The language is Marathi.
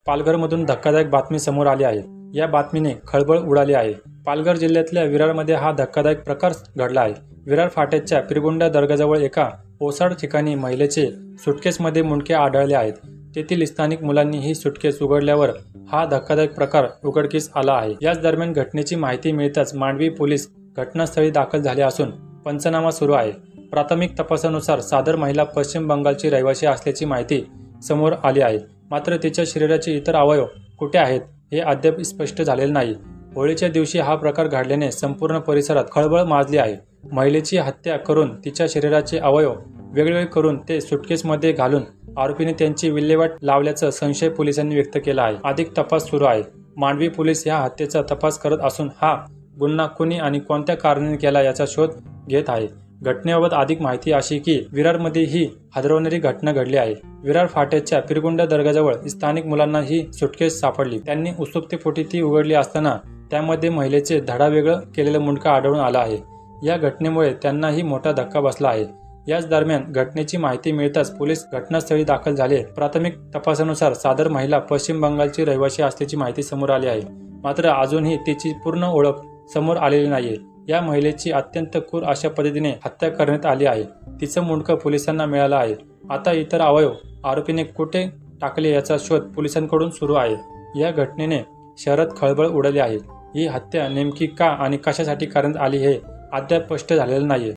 पालघरमधून धक्कादायक बातमी समोर आली आहे। या बातमीने खळबळ उडाली आहे। पालघर जिल्ह्यातल्या विरारमध्ये हा धक्कादायक प्रकार घडला आहे। विरार फाट्याच्या पिरगुंडा दर्गाजवळ एका ओसाड ठिकाणी महिलेचे सुटकेसमध्ये मुंडके आढळले आहेत। तेथील स्थानिक मुलांनी ही सुटकेस उघडल्यावर हा धक्कादायक प्रकार उघडकीस आला आहे। याच दरम्यान घटनेची माहिती मिळताच मांडवी पोलीस घटनास्थळी दाखल झाले असून पंचनामा सुरू आहे। प्राथमिक तपासानुसार सादर महिला पश्चिम बंगालची रहिवासी असल्याची माहिती समोर आली आहे। मात्र तिच्या शरीराचे इतर अवयव कुठे आहेत हे अद्याप स्पष्ट झालेले नाही। होळीच्या दिवशी हा प्रकार घडल्याने संपूर्ण परिसरात खळबळ माजली आहे। महिलेची हत्या करून तिच्या शरीराचे अवयव वेगवेगळे करून ते सुटकेसमध्ये घालून आरोपीने त्यांची विल्हेवाट लावल्याचा संशय पोलिसांनी व्यक्त केला आहे। अधिक तपास सुरू आहे। मांडवी पोलीस या हत्येचा तपास करत असून हा गुन्हा कुणी आणि कोणत्या कारणाने केला याचा शोध घेत आहे। घटनेबाबत अधिक माहिती अशी की विरारमध्ये ही हादरवणारी घटना घडली आहे। विरार फाट्याच्या पिरगुंडा दर्गाजवळ स्थानिक मुलांना ही सुटकेस सापडली। त्यांनी उत्सुकतेपोटी ती उघडली असताना त्यामध्ये महिलेचे धडावेगळं केलेलं मुंडकं आढळून आलं आहे। या घटनेमुळे त्यांनाही मोठा धक्का बसला आहे। याच दरम्यान घटनेची माहिती मिळताच पोलीस घटनास्थळी दाखल झाले। प्राथमिक तपासानुसार सादर महिला पश्चिम बंगालची रहिवासी असल्याची माहिती समोर आली आहे। मात्र अजूनही तिची पूर्ण ओळख समोर आलेली नाहीये। या महिलेची अत्यंत क्रूर अशा पद्धतीने हत्या करण्यात आली आहे। तिचं मुंडकं पोलिसांना मिळालं आहे। आता इतर अवयव आरोपीने कुठे टाकले याचा शोध पोलिसांकडून सुरू आहे। या घटनेने शहरात खळबळ उडाली आहे। ही हत्या नेमकी का आणि कशासाठी करण्यात आली हे अद्याप स्पष्ट झालेलं नाहीये।